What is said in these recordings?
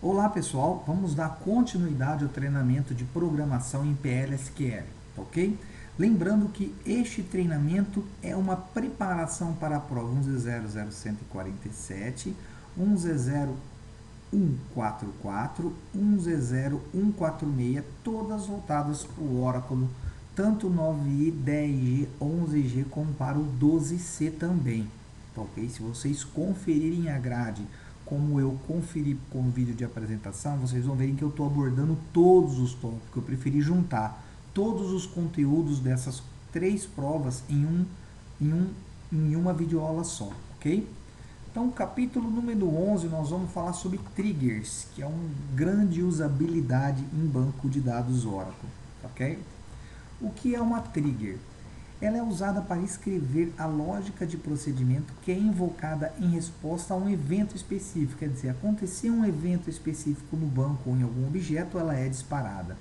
Olá pessoal, vamos dar continuidade ao treinamento de programação em PL/SQL, ok? Lembrando que este treinamento é uma preparação para a prova 1Z00147, 1Z0144, 1Z0146, todas voltadas para o Oracle, tanto 9i, 10G, 11G como para o 12C também, ok? Se vocês conferirem a grade como eu conferi com o vídeo de apresentação, vocês vão ver que eu estou abordando todos os tópicos. Eu preferi juntar todos os conteúdos dessas três provas em uma videoaula só, ok? Então, capítulo número 11, nós vamos falar sobre triggers, que é uma grande usabilidade em banco de dados Oracle, ok? O que é uma trigger? Ela é usada para escrever a lógica de procedimento que é invocada em resposta a um evento específico. Quer dizer, acontecer um evento específico no banco ou em algum objeto, ela é disparada.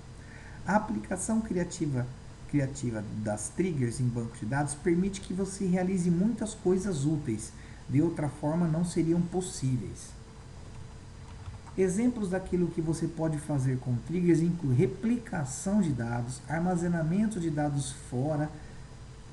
A aplicação criativa das triggers em banco de dados permite que você realize muitas coisas úteis, de outra forma não seriam possíveis. Exemplos daquilo que você pode fazer com triggers incluem replicação de dados, armazenamento de dados fora,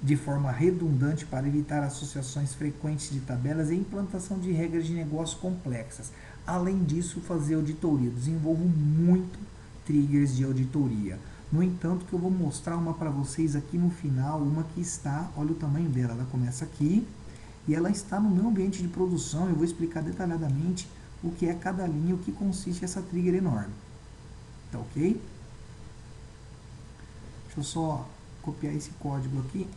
de forma redundante para evitar associações frequentes de tabelas e implantação de regras de negócio complexas. Além disso, fazer auditoria. Eu desenvolvo muito triggers de auditoria. No entanto, que eu vou mostrar uma para vocês aqui no final, uma que está, olha o tamanho dela, ela começa aqui e ela está no meu ambiente de produção. Eu vou explicar detalhadamente o que é cada linha, o que consiste essa trigger enorme. Tá ok? Deixa eu só copiar esse código aqui,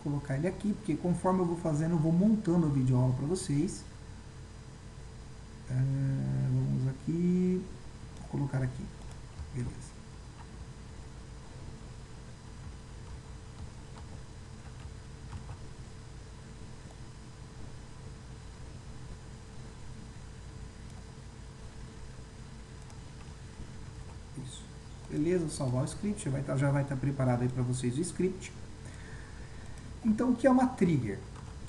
colocar ele aqui, porque conforme eu vou fazendo, eu vou montando a videoaula para vocês. Vamos aqui, vou colocar aqui, beleza. Isso, beleza, vou salvar o script, já vai estar preparado aí para vocês o script. Então, o que é uma trigger?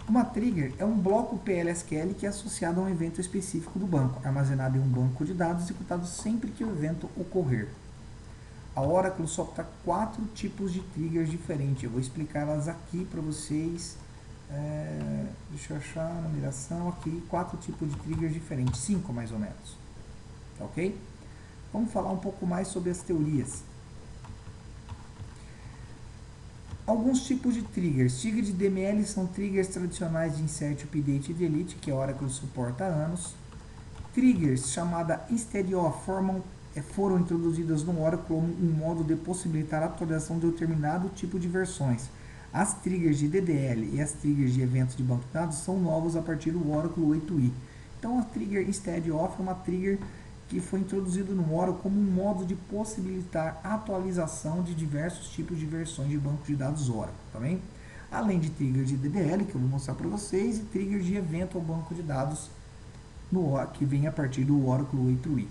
Uma trigger é um bloco PL/SQL que é associado a um evento específico do banco, armazenado em um banco de dados, executado sempre que o evento ocorrer. A Oracle só está 4 tipos de triggers diferentes. Eu vou explicar elas aqui para vocês. Deixa eu achar a numeração aqui. 4 tipos de triggers diferentes, 5 mais ou menos. Ok? Vamos falar um pouco mais sobre as teorias. Alguns tipos de triggers. Triggers de DML são triggers tradicionais de insert, update e delete, que a Oracle suporta há anos. Triggers chamada instead of foram introduzidas no Oracle como um modo de possibilitar a atualização de determinado tipo de versões. As triggers de DDL e as triggers de eventos de banco de dados são novos a partir do Oracle 8i. Então a trigger instead of é uma trigger que foi introduzido no Oracle como um modo de possibilitar a atualização de diversos tipos de versões de banco de dados Oracle, tá bem? Além de triggers de DDL, que eu vou mostrar para vocês, e triggers de evento ao banco de dados que vem a partir do Oracle 8i,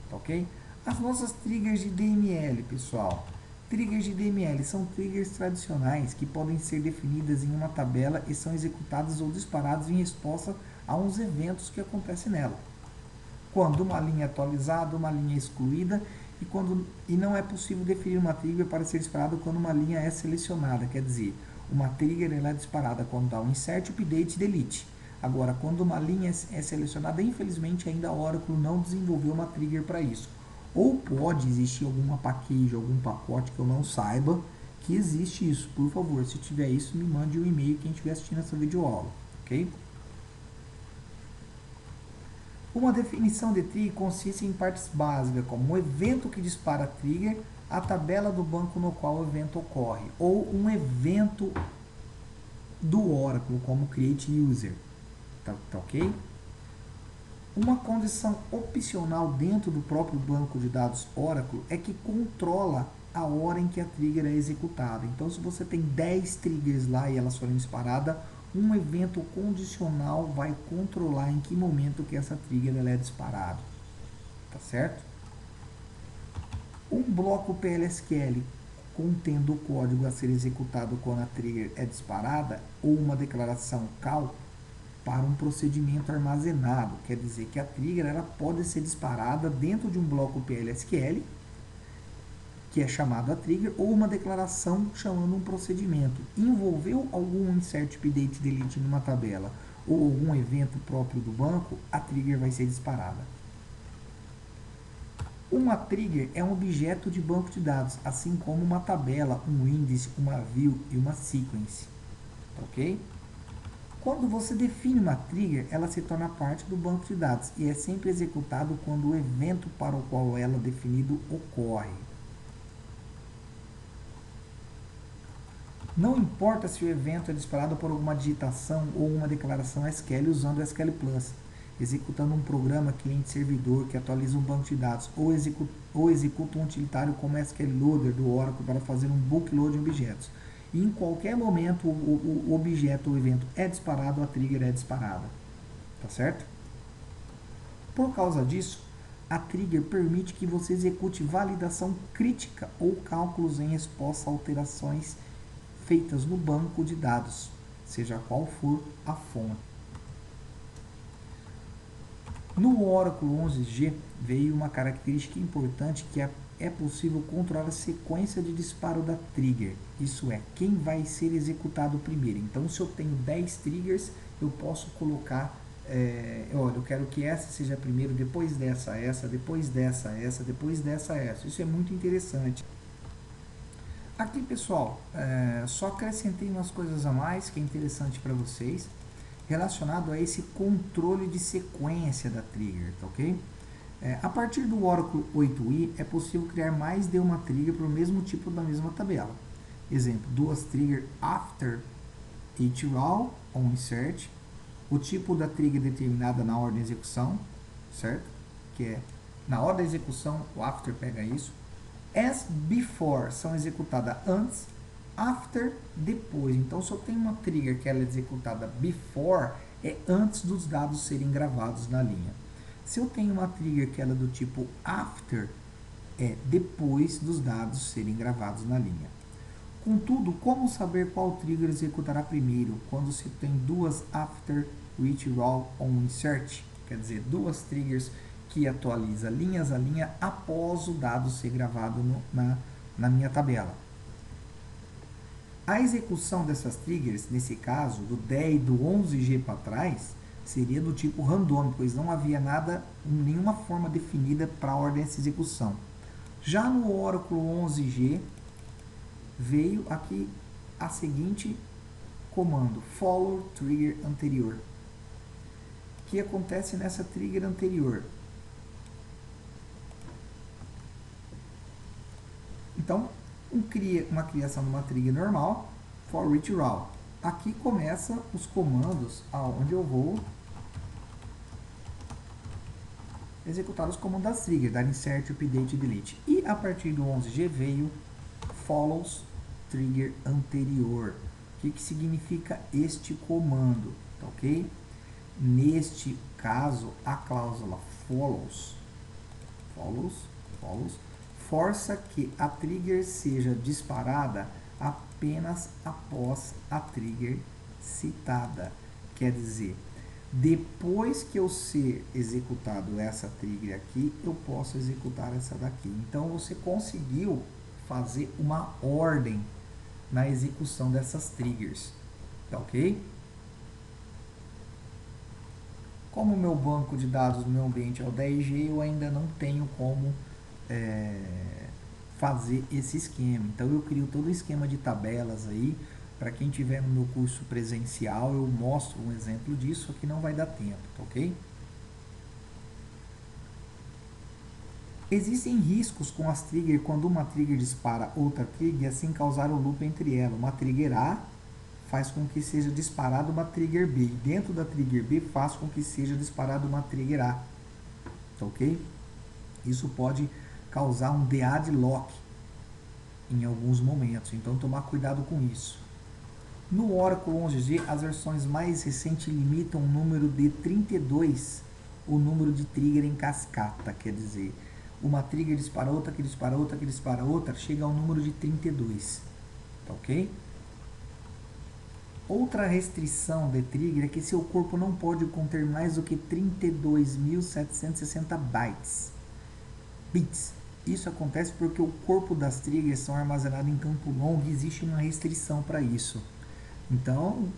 tá ok? As nossas triggers de DML, pessoal. Triggers de DML são triggers tradicionais que podem ser definidas em uma tabela e são executadas ou disparadas em resposta a uns eventos que acontecem nela. Quando uma linha é atualizada, uma linha é excluída e não é possível definir uma trigger para ser disparada quando uma linha é selecionada. Quer dizer, uma trigger ela é disparada quando dá um insert, update e delete. Agora, quando uma linha é selecionada, infelizmente ainda a Oracle não desenvolveu uma trigger para isso. Ou pode existir alguma package, algum pacote que eu não saiba que existe isso. Por favor, se tiver isso, me mande um e-mail quem estiver assistindo essa videoaula, ok? Uma definição de trigger consiste em partes básicas, como um evento que dispara a trigger, a tabela do banco no qual o evento ocorre, ou um evento do Oracle, como create user, tá ok? Uma condição opcional dentro do próprio banco de dados Oracle é que controla a hora em que a trigger é executada. Então, se você tem 10 triggers lá e elas forem disparadas, um evento condicional vai controlar em que momento que essa trigger ela é disparada. Tá certo? Um bloco PL/SQL contendo o código a ser executado quando a trigger é disparada, ou uma declaração call, para um procedimento armazenado. Quer dizer que a trigger ela pode ser disparada dentro de um bloco PLSQL, que é chamado a trigger, ou uma declaração chamando um procedimento. Envolveu algum insert, update, delete numa tabela ou algum evento próprio do banco, a trigger vai ser disparada. Uma trigger é um objeto de banco de dados, assim como uma tabela, um índice, uma view e uma sequence. Ok? Quando você define uma trigger, ela se torna parte do banco de dados e é sempre executado quando o evento para o qual ela é definido ocorre. Não importa se o evento é disparado por alguma digitação ou uma declaração SQL usando o SQL Plus, executando um programa cliente-servidor que atualiza um banco de dados, ou executa um utilitário como SQL Loader do Oracle para fazer um bulk load de objetos. E em qualquer momento o objeto ou evento é disparado, a trigger é disparada. Tá certo? Por causa disso, a trigger permite que você execute validação crítica ou cálculos em resposta a alterações feitas no banco de dados, seja qual for a fonte. No Oracle 11G veio uma característica importante que é possível controlar a sequência de disparo da trigger, isso é, quem vai ser executado primeiro. Então, se eu tenho 10 triggers, eu posso colocar, olha, eu quero que essa seja primeiro, depois dessa essa, depois dessa essa, depois dessa essa. Isso é muito interessante. Aqui, pessoal, só acrescentei umas coisas a mais que é interessante para vocês, relacionado a esse controle de sequência da trigger, tá ok? A partir do Oracle 8i, é possível criar mais de uma trigger para o mesmo tipo da mesma tabela. Exemplo, duas trigger after each row on insert, o tipo da trigger determinada na ordem de execução, certo? Que é, na ordem de execução, o after pega isso. As before são executadas antes, after depois. Então, se eu tenho uma trigger que ela é executada before, é antes dos dados serem gravados na linha. Se eu tenho uma trigger que ela é do tipo after, é depois dos dados serem gravados na linha. Contudo, como saber qual trigger executará primeiro quando se tem duas after each row on insert? Quer dizer, duas triggers que atualiza linhas a linha após o dado ser gravado na minha tabela. A execução dessas triggers, nesse caso, do 10 e do 11G para trás, seria do tipo randômico, pois não havia nenhuma forma definida para a ordem dessa execução. Já no Oracle 11G, veio aqui a seguinte comando, follow trigger anterior. O que acontece nessa trigger anterior? Então, uma criação de uma trigger normal, for each row. Aqui começa os comandos onde eu vou executar os comandos das triggers, dar insert, update e delete. E a partir do 11G veio follows trigger anterior. O que significa este comando? Tá ok? Neste caso, a cláusula follows força que a trigger seja disparada apenas após a trigger citada. Quer dizer, depois que eu ser executado essa trigger aqui, eu posso executar essa daqui. Então, você conseguiu fazer uma ordem na execução dessas triggers. Tá ok? Como o meu banco de dados do meu ambiente é o 10G, eu ainda não tenho como fazer esse esquema. Então eu crio todo o esquema de tabelas aí. Para quem tiver no meu curso presencial, eu mostro um exemplo disso, aqui não vai dar tempo, tá ok? Existem riscos com as triggers quando uma trigger dispara outra trigger e assim causar um loop entre elas. Uma trigger A faz com que seja disparada uma trigger B. E dentro da trigger B faz com que seja disparada uma trigger A. Tá ok? Isso pode causar um deadlock em alguns momentos. Então, tomar cuidado com isso. No Oracle 11G, as versões mais recentes limitam o número de 32, o número de trigger em cascata. Quer dizer, uma trigger dispara outra, que dispara outra, que dispara outra, chega ao número de 32. Tá ok? Outra restrição de trigger é que seu corpo não pode conter mais do que 32.760 bits. Isso acontece porque o corpo das triggers são armazenados em campo longo e existe uma restrição para isso. Então,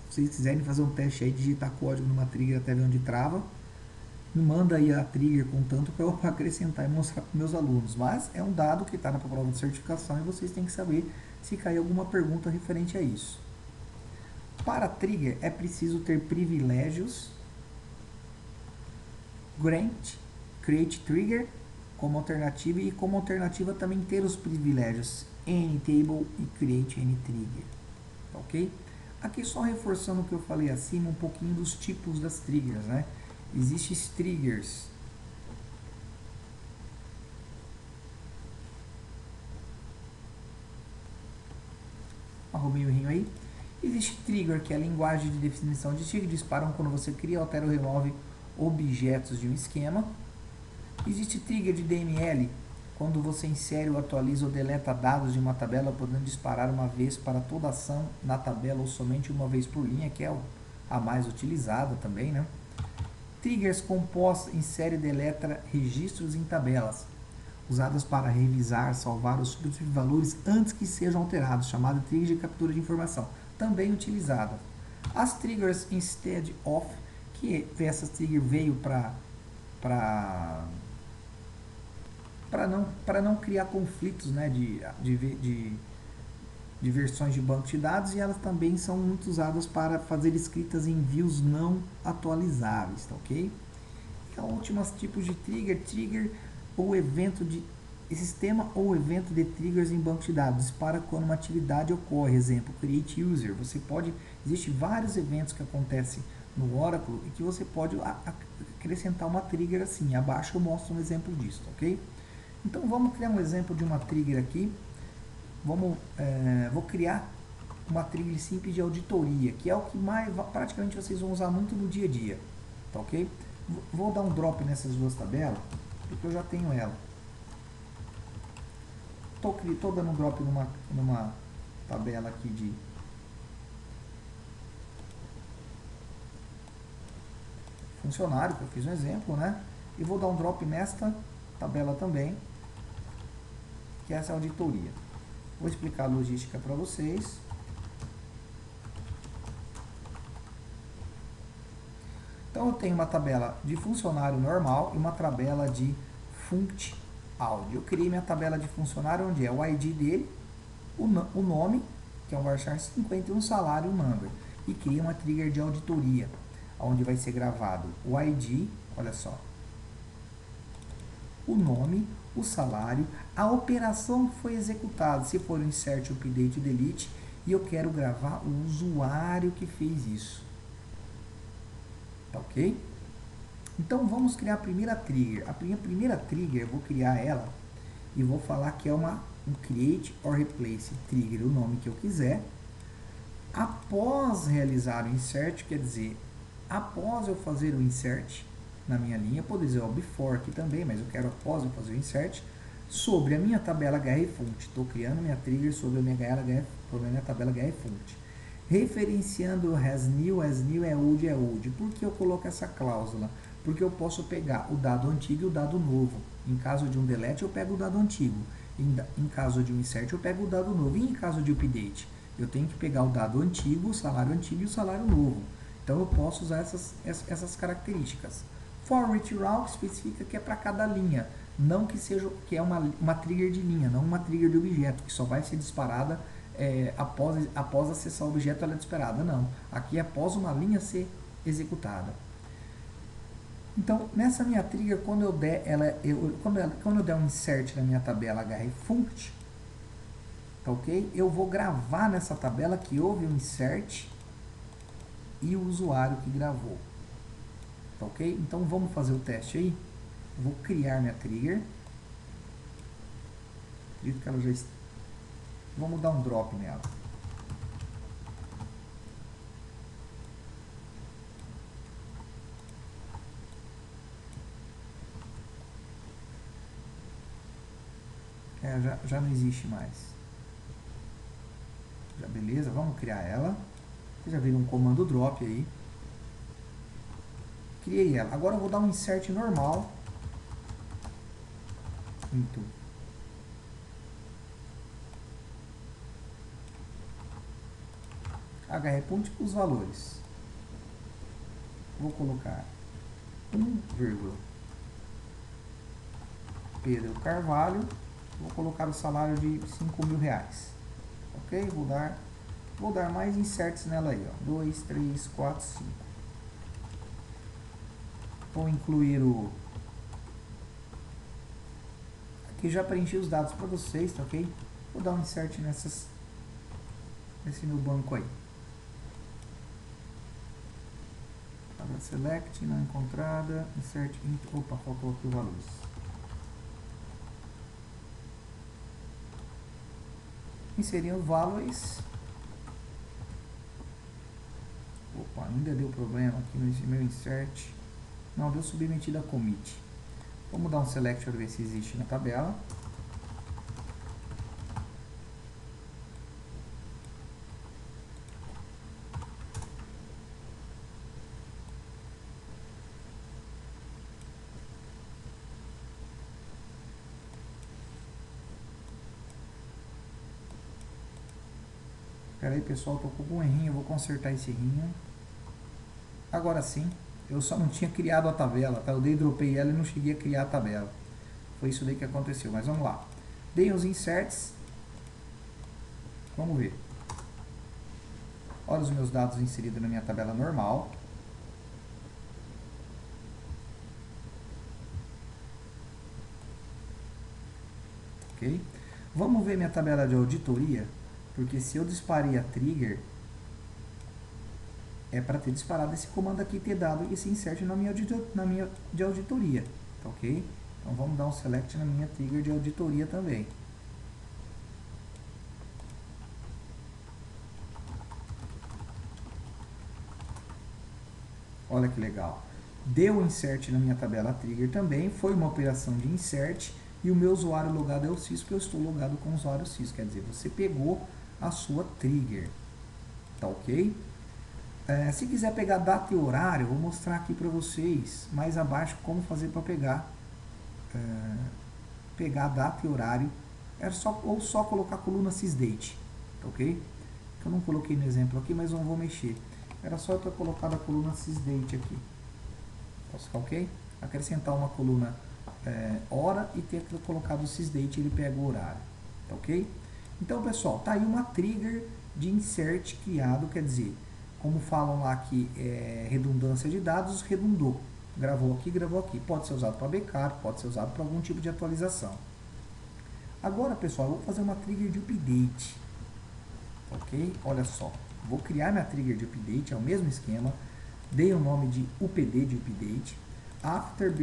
se vocês quiserem fazer um teste aí, digitar código numa trigger até ver onde trava, me manda aí a trigger com tanto para eu acrescentar e mostrar para meus alunos. Mas é um dado que está na prova de certificação e vocês têm que saber se cair alguma pergunta referente a isso. Para trigger é preciso ter privilégios grant, create trigger como alternativa e como alternativa também ter os privilégios anytable e create anytrigger, ok? Aqui só reforçando o que eu falei acima, um pouquinho dos tipos das triggers, né? Existem triggers arrumei o rinho aí. Existe trigger, que é a linguagem de definição de trigger, disparam quando você cria, altera ou remove objetos de um esquema. Existe trigger de DML, quando você insere ou atualiza ou deleta dados de uma tabela, podendo disparar uma vez para toda ação na tabela ou somente uma vez por linha, que é a mais utilizada também, né? Triggers compostos, insere e deleta registros em tabelas, usadas para revisar, salvar ou substituir valores antes que sejam alterados, chamada trigger de captura de informação, também utilizada. As triggers instead of, que essa trigger veio para não criar conflitos, né, de versões de banco de dados, e elas também são muito usadas para fazer escritas em views não atualizáveis, tá ok? Então, últimos tipos de trigger ou evento de sistema ou evento de triggers em banco de dados, para quando uma atividade ocorre, exemplo, create user, existe vários eventos que acontecem no Oracle e que você pode acrescentar uma trigger assim, abaixo eu mostro um exemplo disso, ok? Então vamos criar um exemplo de uma trigger aqui, vou criar uma trigger simples de auditoria, que é o que mais praticamente vocês vão usar muito no dia a dia, tá ok? Vou dar um drop nessas duas tabelas, porque eu já tenho ela. Estou dando um drop numa tabela aqui de funcionário, que eu fiz um exemplo, né? E vou dar um drop nesta tabela também, que é essa auditoria. Vou explicar a logística para vocês. Então eu tenho uma tabela de funcionário normal e uma tabela de funct audio. Eu criei minha tabela de funcionário, onde é o ID dele, o nome, que é um varchar 50, e um salário, um number. E criei uma trigger de auditoria, onde vai ser gravado o ID, olha só, o nome, o salário, a operação que foi executada, se for o insert, update, delete, e eu quero gravar o usuário que fez isso. Tá ok? Então vamos criar a primeira trigger. A primeira trigger eu vou criar ela e vou falar que é um create or replace trigger, o nome que eu quiser. Após realizar o insert, quer dizer, após eu fazer o insert na minha linha, pode dizer o before aqui também, mas eu quero após eu fazer o insert, sobre a minha tabela hrfunct. Estou criando minha trigger sobre a minha tabela hrfunct. Referenciando as new é old. Por que eu coloco essa cláusula? Porque eu posso pegar o dado antigo e o dado novo. Em caso de um delete, eu pego o dado antigo. Em caso de um insert, eu pego o dado novo. E em caso de update, eu tenho que pegar o dado antigo, o salário antigo e o salário novo. Então eu posso usar essas características. For each row especifica que é para cada linha, não que seja que é uma trigger de linha, não uma trigger de objeto, que só vai ser disparada após acessar o objeto, ela é disparada. Não, aqui é após uma linha ser executada. Então, nessa minha trigger, quando eu der um insert na minha tabela hrfunct, tá ok? Eu vou gravar nessa tabela que houve um insert e o usuário que gravou. Tá ok? Então vamos fazer o teste aí. Vou criar minha trigger. Acredito que ela já está. Vamos dar um drop nela. Já não existe mais. Beleza, vamos criar ela. Vocês já viram um comando drop aí. Criei ela. Agora eu vou dar um insert normal. Into. hrpunct com os valores. Vou colocar 1, Pedro Carvalho. Vou colocar o salário de R$5.000. Ok? Vou dar mais inserts nela aí, ó. 2, 3, 4, 5. Vou incluir o... Aqui já preenchi os dados para vocês, tá ok? Vou dar um insert nesse meu banco aí. Select, não encontrada, insert, opa, faltou aqui o valores. Inserir os valores. Opa, ainda deu problema aqui nesse meu insert. Não, deu submetido a commit. Vamos dar um select para ver se existe na tabela. Espera aí, pessoal, tô com um errinho, eu vou consertar esse errinho. Agora sim, eu só não tinha criado a tabela, tá? Eu dropei ela e não cheguei a criar a tabela. Foi isso daí que aconteceu, mas vamos lá. Dei os inserts. Vamos ver. Olha os meus dados inseridos na minha tabela normal. Ok? Vamos ver minha tabela de auditoria, porque se eu disparei a trigger, é para ter disparado esse comando aqui e ter dado esse insert na minha de auditoria, tá ok? Então vamos dar um select na minha trigger de auditoria também. Olha que legal. Deu insert na minha tabela trigger também, foi uma operação de insert e o meu usuário logado é o CIS, porque eu estou logado com o usuário CIS, quer dizer, você pegou a sua trigger, tá ok? Se quiser pegar data e horário, eu vou mostrar aqui para vocês mais abaixo como fazer para pegar a data e horário, ou só colocar a coluna sysdate, tá ok? Eu não coloquei no exemplo aqui, mas não vou mexer. Era só eu ter colocado a coluna sysdate aqui, tá ok? Acrescentar uma coluna hora e ter colocado o sysdate, ele pega o horário, tá ok? Então, pessoal, tá aí uma trigger de insert criado, quer dizer, como falam lá que é redundância de dados, redundou. Gravou aqui, gravou aqui. Pode ser usado para backup, pode ser usado para algum tipo de atualização. Agora, pessoal, eu vou fazer uma trigger de update. Ok? Olha só. Vou criar minha trigger de update, é o mesmo esquema. Dei o nome de UPD de update. After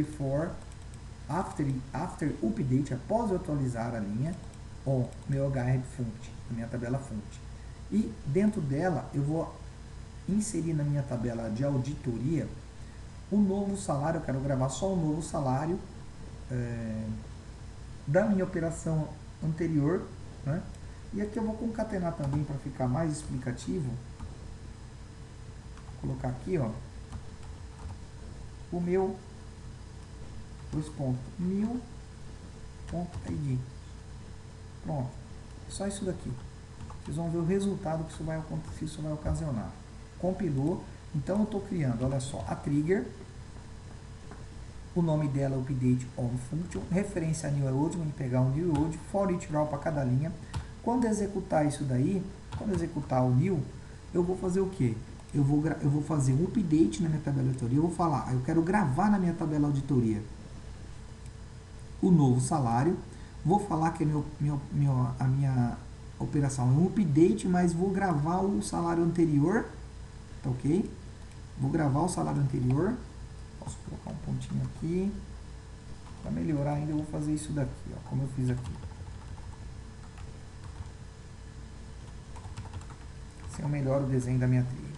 update, após eu atualizar a linha, ou meu hrfunct, a minha tabela funct. E dentro dela, eu vou inserir na minha tabela de auditoria o novo salário. Eu quero gravar só o novo salário da minha operação anterior, né? E aqui eu vou concatenar também para ficar mais explicativo. Vou colocar aqui, ó, o meu 2.1000.id. Pronto, só isso daqui. Vocês vão ver o resultado que isso vai acontecer, isso vai ocasionar. Compilou, então eu estou criando, olha só, a trigger, o nome dela é update on function, referência a new load, vamos pegar um new load, for each row para cada linha. Quando executar isso daí, quando executar o new, eu vou fazer o que? Eu vou fazer um update na minha tabela de auditoria, eu vou falar, eu quero gravar na minha tabela de auditoria o novo salário, vou falar que a minha operação é um update, mas vou gravar o salário anterior, tá ok? Vou gravar o salário anterior, posso colocar um pontinho aqui, para melhorar ainda eu vou fazer isso daqui, ó, como eu fiz aqui. Assim eu melhoro o desenho da minha trilha.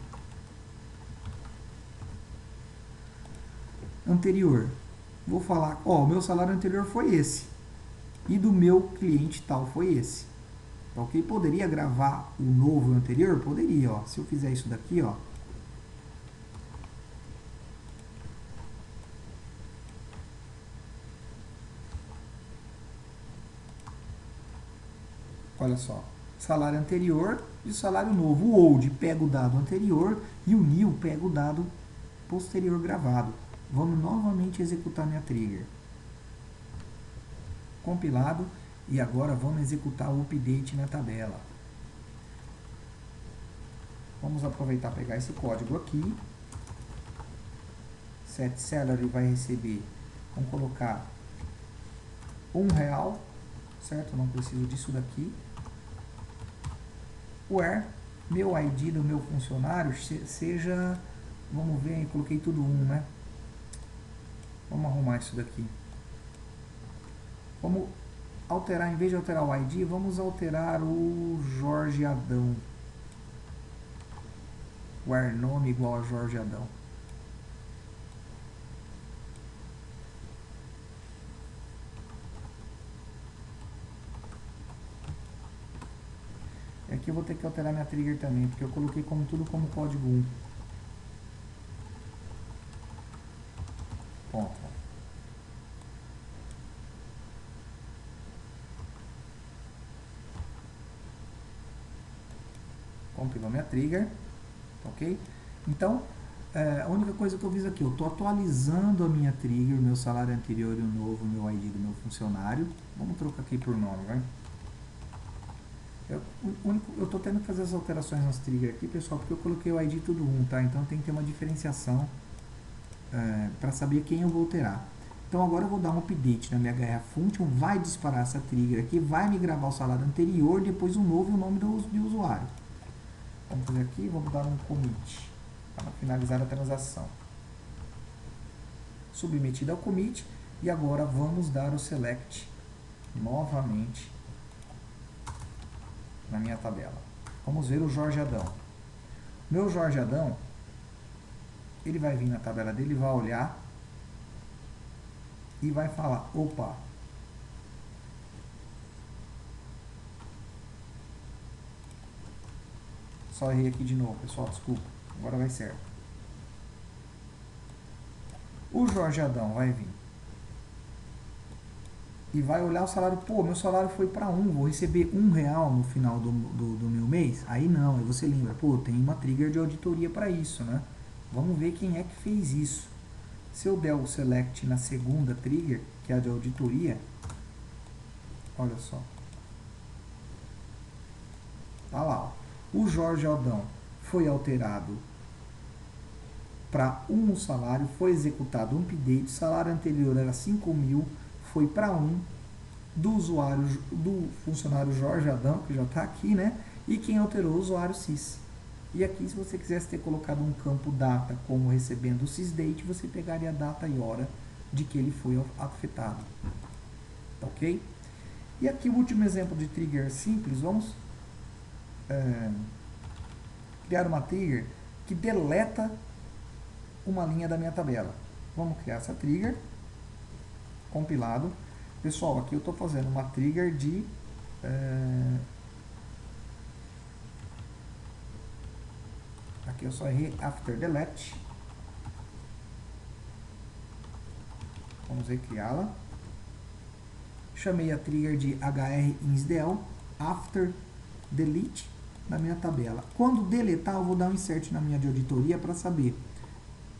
Anterior, vou falar, ó, o meu salário anterior foi esse, e do meu cliente tal foi esse. Tá ok? Poderia gravar o novo e o anterior? Poderia, ó. Se eu fizer isso daqui, ó. Olha só. Salário anterior e salário novo. O old pega o dado anterior e o new pega o dado posterior gravado. Vamos novamente executar minha trigger. Compilado. E agora vamos executar o update na tabela. Vamos aproveitar e pegar esse código aqui. Set salary vai receber, vamos colocar R$1, certo? Não preciso disso daqui. Where meu ID do meu funcionário seja, vamos ver, eu coloquei tudo 1, né? Vamos arrumar isso daqui. Vamos alterar, em vez de alterar o ID, vamos alterar o Jorge Adão. Where nome igual a Jorge Adão. E aqui eu vou ter que alterar minha trigger também, porque eu coloquei tudo como código 1. Ponto. Compilou minha trigger, ok? Então, a única coisa que eu fiz aqui, eu estou atualizando a minha trigger, o meu salário anterior e o novo, o meu ID do meu funcionário. Vamos trocar aqui por nome, vai? Eu estou tendo que fazer as alterações nas triggers aqui, pessoal, porque eu coloquei o ID tudo 1, tá? Então tem que ter uma diferenciação para saber quem eu vou alterar. Então agora eu vou dar um update na minha HR Function, vai disparar essa trigger aqui, vai me gravar o salário anterior, depois o novo e o nome do usuário. Vamos fazer aqui, vamos dar um commit para finalizar a transação. Submetido ao commit e agora vamos dar o select novamente na minha tabela. Vamos ver o Jorge Adão. Meu Jorge Adão, ele vai vir na tabela dele, vai olhar e vai falar, opa, só errei aqui de novo, pessoal, desculpa, agora vai certo. O Jorge Adão vai vir e vai olhar o salário, pô, meu salário foi para 1, vou receber R$1 no final do meu mês? Aí não, aí você lembra, pô, tem uma trigger de auditoria para isso, né? Vamos ver quem é que fez isso. Se eu der o select na segunda trigger, que é a de auditoria, olha só. Tá lá, ó. O Jorge Adão foi alterado para 1 o salário, foi executado um update, o salário anterior era 5.000, foi para 1 do usuário, do funcionário Jorge Adão, que já está aqui, né? E quem alterou o usuário CIS. E aqui, se você quisesse ter colocado um campo data como recebendo o sysdate, você pegaria a data e hora de que ele foi afetado. Tá ok? E aqui o último exemplo de trigger simples, vamos criar uma trigger que deleta uma linha da minha tabela. Vamos criar essa trigger, compilado. Pessoal, aqui eu estou fazendo uma trigger de aqui eu só errei after delete. Vamos recriá-la. Chamei a trigger de hr_insdel after delete na minha tabela. Quando deletar, eu vou dar um insert na minha de auditoria para saber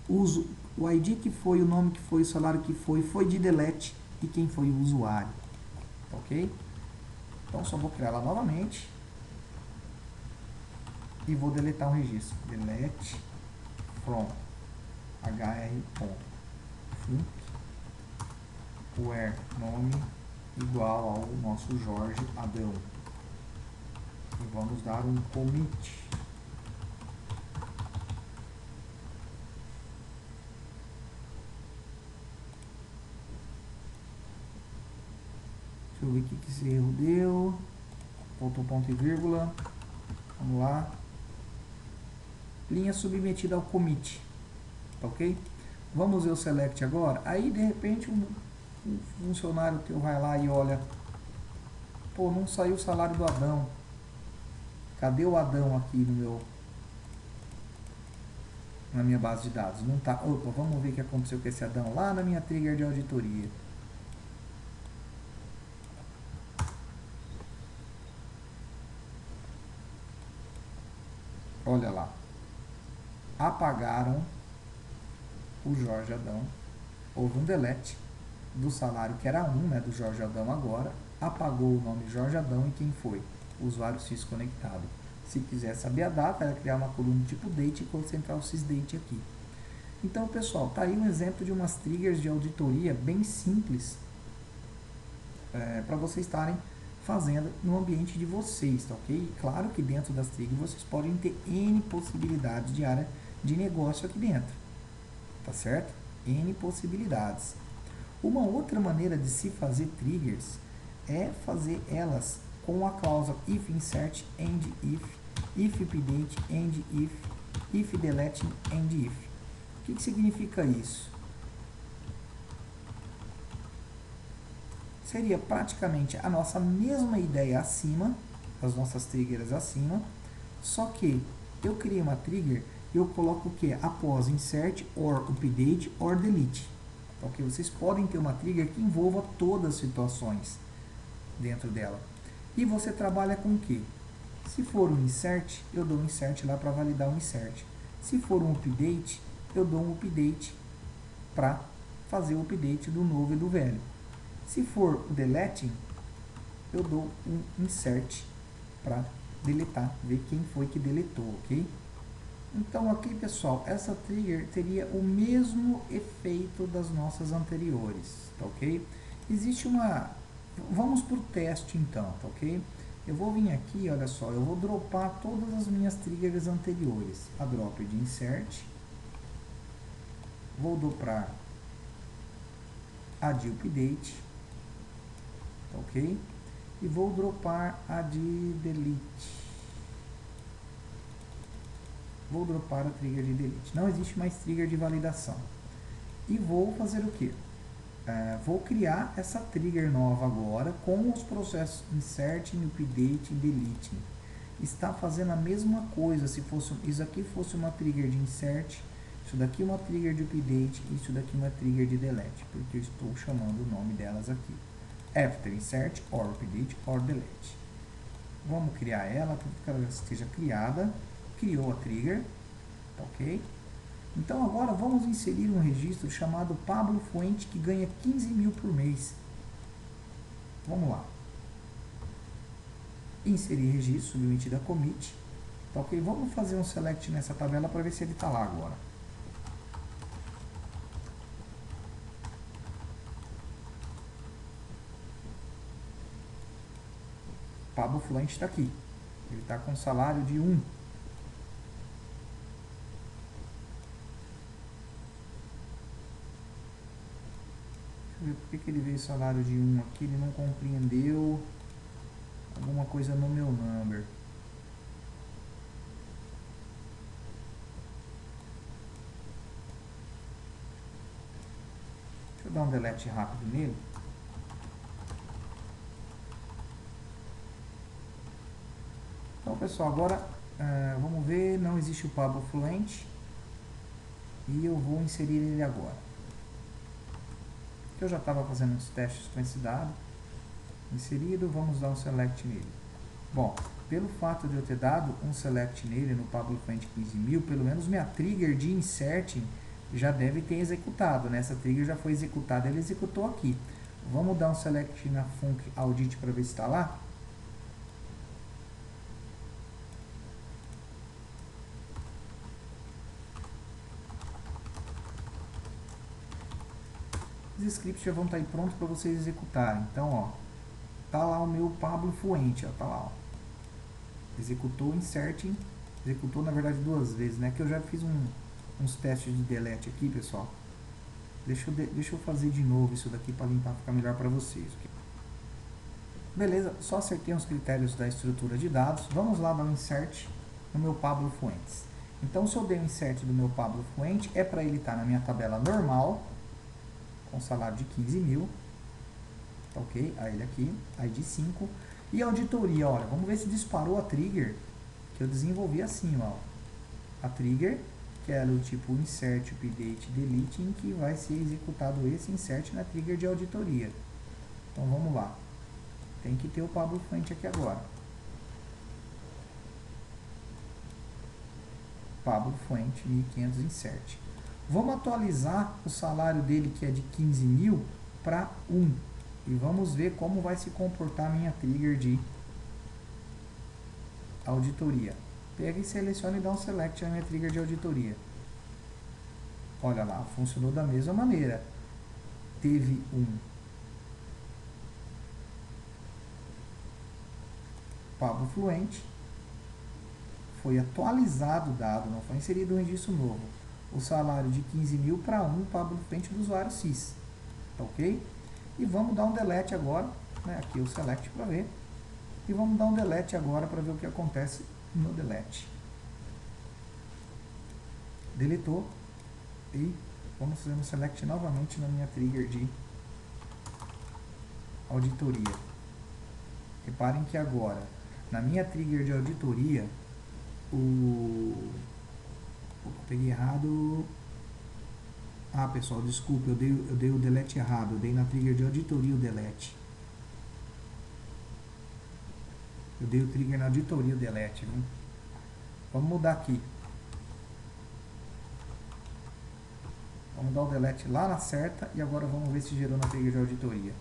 o ID que foi, o nome que foi, o salário que foi de delete e quem foi o usuário. Ok? Então só vou criar ela novamente e vou deletar um registro. Delete from hr.func where nome igual ao nosso Jorge Adão. E vamos dar um commit. Deixa eu ver o que esse erro deu. Faltou ponto e vírgula. Vamos lá. Linha submetida ao commit. Tá ok? Vamos ver o select agora. Aí, de repente, um funcionário teu vai lá e olha. Pô, não saiu o salário do Adão. Cadê o Adão aqui na minha base de dados? Não tá. Opa, vamos ver o que aconteceu com esse Adão lá na minha trigger de auditoria. Olha lá. Apagaram o Jorge Adão. Houve um delete do salário que era 1, né, do Jorge Adão agora. Apagou o nome Jorge Adão e quem foi? O usuário sys conectado. Se quiser saber a data, era criar uma coluna tipo date e concentrar o sysdate aqui. Então, pessoal, tá aí um exemplo de umas triggers de auditoria bem simples para vocês estarem fazendo no ambiente de vocês, tá ok? Claro que dentro das triggers vocês podem ter N possibilidades de área de negócio aqui dentro, tá certo? N possibilidades. Uma outra maneira de se fazer triggers é fazer elas com a cláusula if insert and if update and if deleting and if. O que significa isso? Seria praticamente a nossa mesma ideia acima, as nossas triggers acima, só que eu criei uma trigger e eu coloco o que? Após insert, or update, or delete. Ok? Vocês podem ter uma trigger que envolva todas as situações dentro dela. E você trabalha com o que? Se for um insert, eu dou um insert lá para validar o insert. Se for um update, eu dou um update para fazer o update do novo e do velho. Se for o deleting, eu dou um insert para deletar, ver quem foi que deletou, ok? Então aqui, pessoal, essa trigger teria o mesmo efeito das nossas anteriores, tá ok? Existe uma... Vamos para o teste então, tá ok? Eu vou vir aqui, olha só, eu vou dropar todas as minhas triggers anteriores. A drop de insert, vou dropar a de update, tá ok? E vou dropar a de delete. Vou dropar a trigger de delete. Não existe mais trigger de validação. E vou fazer o que? Vou criar essa trigger nova agora com os processos insert, update e delete. Está fazendo a mesma coisa. Se fosse, isso aqui fosse uma trigger de insert, isso daqui uma trigger de update e isso daqui uma trigger de delete, porque eu estou chamando o nome delas aqui. After insert, or update, or delete. Vamos criar ela, para que ela esteja criada. Criou a trigger, tá ok? Então agora vamos inserir um registro chamado Pablo Fuente, que ganha 15 mil por mês. Vamos lá. Inserir registro, submetida a commit. Tá ok? Vamos fazer um select nessa tabela para ver se ele está lá agora. Pablo Fuente está aqui. Ele está com salário de 1. Por que ele veio salário de 1 aqui? Ele não compreendeu alguma coisa no meu number. Deixa eu dar um delete rápido nele. Então, pessoal, agora vamos ver. Não existe o Pablo Fluente. E eu vou inserir ele agora. Eu já estava fazendo uns testes com esse dado inserido, vamos dar um select nele. Bom, pelo fato de eu ter dado um select nele no Pablo Fuente 15.000, pelo menos minha trigger de inserting já deve ter executado, né? Essa trigger já foi executada, ele executou aqui. Vamos dar um select na func audit para ver se está lá. Os scripts já vão estar aí prontos para vocês executarem. Então, ó, tá lá o meu Pablo Fuente, ó, tá lá, ó. Executou inserting, executou na verdade 2 vezes, né? Que eu já fiz uns testes de delete aqui, pessoal. Deixa eu fazer de novo isso daqui para limpar, ficar melhor para vocês. Okay? Beleza, só acertei os critérios da estrutura de dados. Vamos lá dar um insert no meu Pablo Fuentes. Então, se eu der um insert do meu Pablo Fuente, é para ele estar na minha tabela normal, com salário de 15 mil, ok? Aí ele aqui, ID 5. E auditoria, olha, vamos ver se disparou a trigger que eu desenvolvi assim, ó. A trigger, que era o tipo insert, update, delete, em que vai ser executado esse insert na trigger de auditoria. Então vamos lá. Tem que ter o Pablo Fuente aqui agora. Pablo Fuente, 1.500 insert. Vamos atualizar o salário dele, que é de 15 mil, para 1. E vamos ver como vai se comportar a minha trigger de auditoria. Pega e seleciona e dá um select na minha trigger de auditoria. Olha lá, funcionou da mesma maneira. Teve um Pablo Fluente, foi atualizado o dado, não foi inserido um registro novo. O salário de 15 mil para 1 Pablo Fluente do usuário CIS. Tá ok? E vamos dar um delete agora, né? Aqui o select para ver. E vamos dar um delete agora para ver o que acontece no delete. Deletou. E vamos fazer um select novamente na minha trigger de auditoria. Reparem que agora, na minha trigger de auditoria, eu peguei errado. Ah, pessoal, desculpa, eu dei o delete errado. Eu dei na trigger de auditoria o delete. Eu dei o trigger na auditoria o delete, viu? Vamos mudar aqui. Vamos dar o delete lá na certa e agora vamos ver se gerou na trigger de auditoria.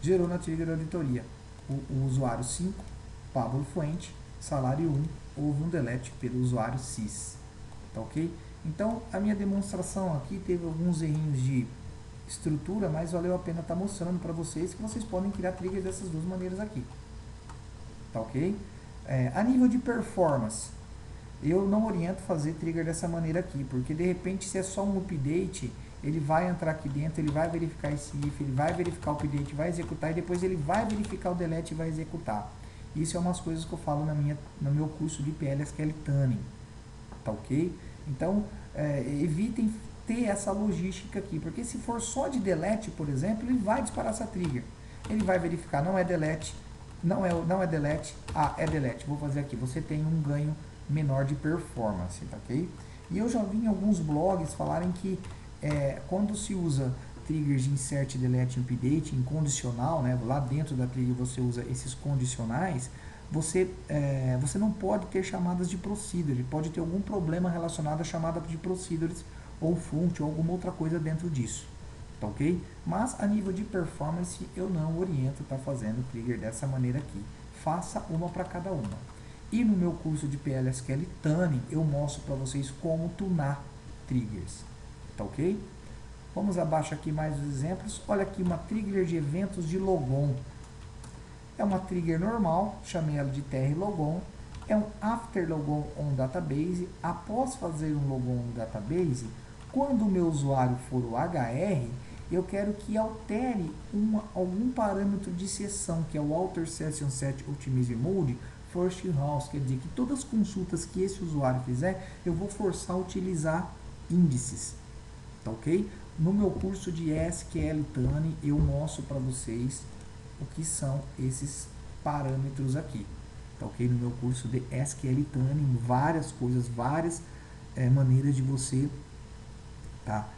Gerou na trigger de auditoria. O usuário 5, Pablo Fuente, salário 1, houve um delete pelo usuário CIS. Tá ok? Então, a minha demonstração aqui teve alguns errinhos de estrutura, mas valeu a pena estar mostrando para vocês que vocês podem criar triggers dessas duas maneiras aqui. Tá ok? A nível de performance, eu não oriento fazer trigger dessa maneira aqui, porque de repente se é só um update, ele vai entrar aqui dentro, ele vai verificar esse if, ele vai verificar o update, vai executar e depois ele vai verificar o delete e vai executar. Isso é umas coisas que eu falo no meu curso de PLSQL Tuning. Tá ok? Então, evitem ter essa logística aqui, porque se for só de delete, por exemplo, ele vai disparar essa trigger. Ele vai verificar, não é delete, não é delete, é delete. Vou fazer aqui, você tem um ganho menor de performance, tá ok? E eu já vi em alguns blogs falarem que quando se usa triggers de insert, delete e update em condicional, né, lá dentro da trigger você usa esses condicionais, você não pode ter chamadas de procedure, pode ter algum problema relacionado à chamada de procedures ou funct ou alguma outra coisa dentro disso, tá ok? Mas a nível de performance eu não oriento estar fazendo trigger dessa maneira aqui, faça uma para cada uma. E no meu curso de PLSQL Tuning eu mostro para vocês como tunar triggers, tá ok? Vamos abaixo aqui mais os exemplos. Olha aqui uma trigger de eventos de logon. É uma trigger normal, chamei ela de trlogon. É um after logon on database. Após fazer um logon no database, quando o meu usuário for o HR, eu quero que altere algum parâmetro de sessão, que é o Alter Session Set Optimize Mode First House. Quer dizer que todas as consultas que esse usuário fizer, eu vou forçar a utilizar índices. Tá ok? No meu curso de SQL Tuning eu mostro para vocês o que são esses parâmetros aqui. Tá ok? No meu curso de SQL Tuning, várias coisas, várias maneiras de você tá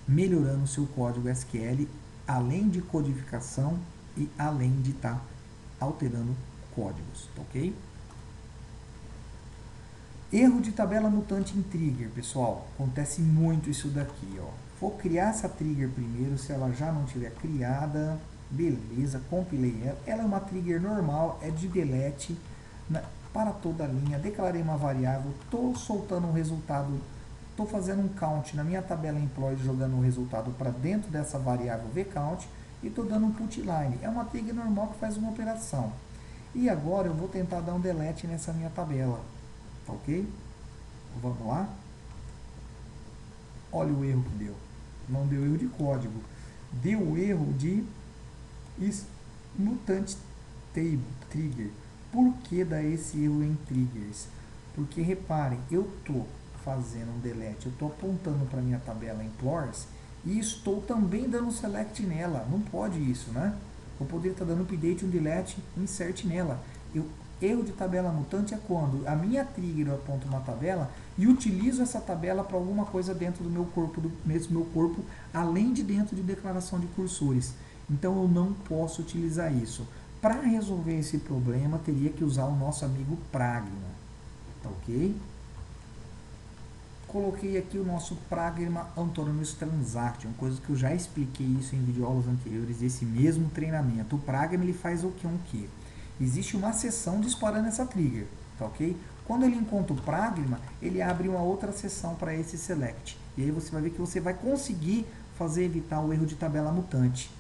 melhorando o seu código SQL, além de codificação e além de estar alterando códigos. Tá ok? Erro de tabela mutante em trigger, pessoal. Acontece muito isso daqui, ó. Vou criar essa trigger primeiro, se ela já não tiver criada, beleza, compilei ela. Ela é uma trigger normal, é de delete para toda a linha. Declarei uma variável, estou soltando um resultado, estou fazendo um count na minha tabela employee, jogando um resultado para dentro dessa variável vcount e estou dando um put line. É uma trigger normal que faz uma operação. E agora eu vou tentar dar um delete nessa minha tabela. Ok? Vamos lá. Olha o erro que deu. Não deu erro de código. Deu erro de mutante table, trigger. Por que dá esse erro em triggers? Porque reparem, eu estou fazendo um delete, eu estou apontando para minha tabela employees e estou também dando select nela. Não pode isso, né? Eu poderia estar dando update, um delete, um insert nela. Eu Erro de tabela mutante é quando a minha trigger eu aponto uma tabela e utilizo essa tabela para alguma coisa dentro do meu corpo, além de dentro de declaração de cursores. Então eu não posso utilizar isso. Para resolver esse problema, teria que usar o nosso amigo Pragma, tá ok? Coloquei aqui o nosso Pragma Autonomous Transaction, coisa que eu já expliquei isso em videoaulas anteriores desse mesmo treinamento. O Pragma ele faz o que? Existe uma seção disparando essa trigger, tá ok? Quando ele encontra o Pragma, ele abre uma outra seção para esse select. E aí você vai ver que você vai conseguir evitar o erro de tabela mutante,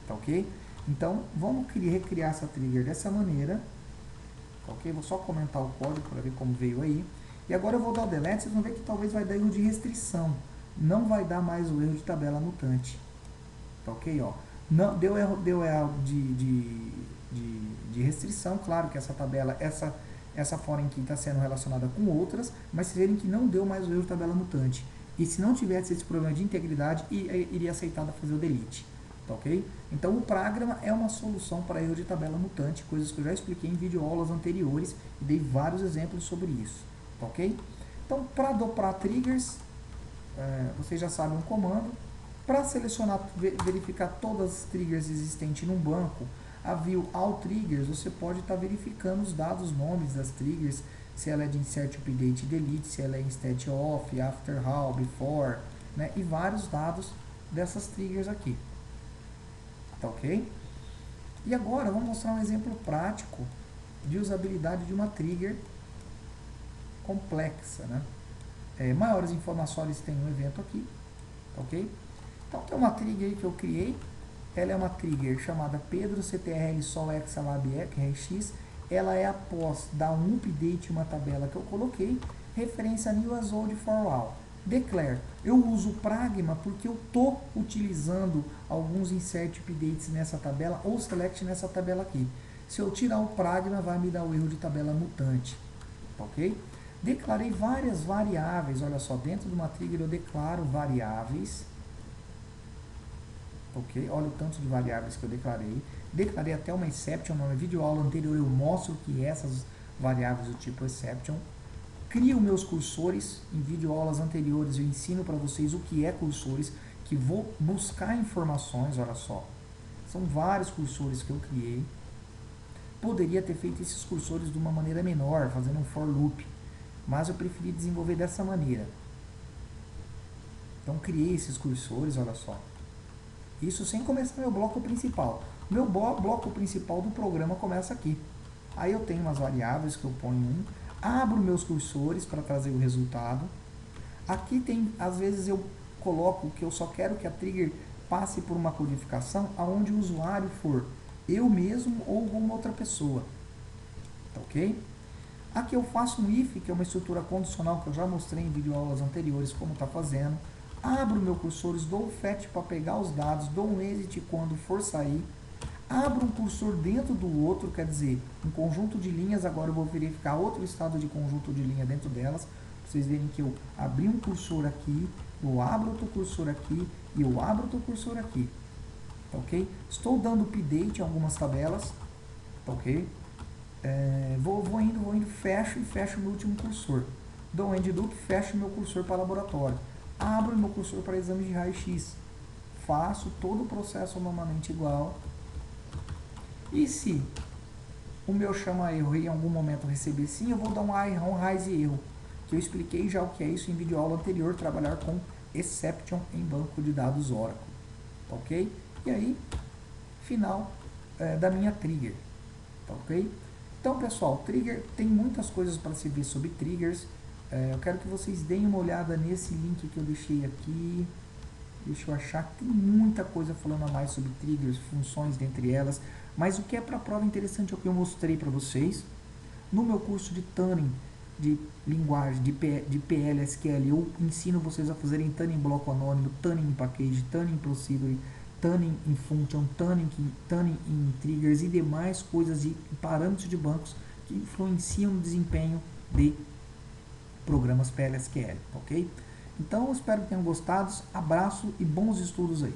tá ok? Então, vamos recriar essa trigger dessa maneira, tá ok? Vou só comentar o código para ver como veio aí. E agora eu vou dar o delete, vocês vão ver que talvez vai dar erro de restrição. Não vai dar mais o erro de tabela mutante. Tá ok? Ó. Não, deu erro de restrição, claro que essa tabela, essa foreign key está sendo relacionada com outras, mas vocês verem que não deu mais o erro de tabela mutante. E se não tivesse esse problema de integridade, iria aceitar fazer o delete. Tá ok? Então o Pragma é uma solução para erro de tabela mutante, coisas que eu já expliquei em videoaulas anteriores e dei vários exemplos sobre isso. Tá ok? Então, para dobrar triggers, vocês já sabem um comando. Para selecionar, verificar todas as triggers existentes num banco, a view all triggers, você pode estar verificando os dados, nomes das triggers, se ela é de insert, update, delete, se ela é instead off, after, how, before, né? E vários dados dessas triggers aqui. Tá ok? E agora vamos mostrar um exemplo prático de usabilidade de uma trigger complexa, né? Maiores informações tem um evento aqui, tá ok? Então tem uma trigger que eu criei, ela é uma trigger chamada Pedro CTRL Sol Exalab RX, ela é após dar um update em uma tabela que eu coloquei, referência new as old for all. Declare, eu uso o Pragma porque eu estou utilizando alguns insert updates nessa tabela ou select nessa tabela aqui. Se eu tirar o Pragma, vai me dar o erro de tabela mutante, tá ok? Declarei várias variáveis, olha só, dentro de uma trigger eu declaro variáveis, ok? Olha o tanto de variáveis que eu declarei. Declarei até uma exception, na videoaula anterior eu mostro que essas variáveis do tipo exception. Crio meus cursores, em videoaulas anteriores eu ensino para vocês o que é cursores, que vou buscar informações, olha só. São vários cursores que eu criei. Poderia ter feito esses cursores de uma maneira menor, fazendo um for loop, mas eu preferi desenvolver dessa maneira. Então criei esses cursores, olha só. Isso sem começar meu bloco principal. Meu bloco principal do programa começa aqui. Aí eu tenho umas variáveis que eu ponho abro meus cursores para trazer o resultado. Aqui tem, às vezes eu coloco que eu só quero que a trigger passe por uma codificação aonde o usuário for eu mesmo ou alguma outra pessoa. Tá ok? Aqui eu faço um if, que é uma estrutura condicional que eu já mostrei em videoaulas anteriores como está fazendo. Abro meu cursores, dou o fetch para pegar os dados, dou um exit quando for sair. Abro um cursor dentro do outro, quer dizer, um conjunto de linhas, agora eu vou verificar outro estado de conjunto de linha dentro delas. Pra vocês verem que eu abri um cursor aqui, eu abro outro cursor aqui e eu abro outro cursor aqui. Tá ok? Estou dando update em algumas tabelas. Tá ok? Vou indo, fecho e fecho meu último cursor. Dou um end loop, fecho meu cursor para laboratório. Abro meu cursor para exame de raio-x. Faço todo o processo normalmente igual. E se o meu chama erro e em algum momento receber sim, eu vou dar um raise erro. Que eu expliquei já o que é isso em videoaula anterior, trabalhar com exception em banco de dados Oracle. Tá ok? E aí, final da minha trigger. Tá ok? Então, pessoal, trigger, tem muitas coisas para se ver sobre triggers. Eu quero que vocês deem uma olhada nesse link que eu deixei aqui. Deixa eu achar que tem muita coisa falando a mais sobre triggers, funções dentre elas. Mas o que é para a prova interessante é o que eu mostrei para vocês. No meu curso de tuning de linguagem, de PL/SQL, eu ensino vocês a fazerem tuning bloco anônimo, tuning em package, tuning procedure, tuning em function, tuning em triggers e demais coisas de parâmetros de bancos que influenciam no desempenho de programas PL/SQL, ok? Então, eu espero que tenham gostado. Abraço e bons estudos aí.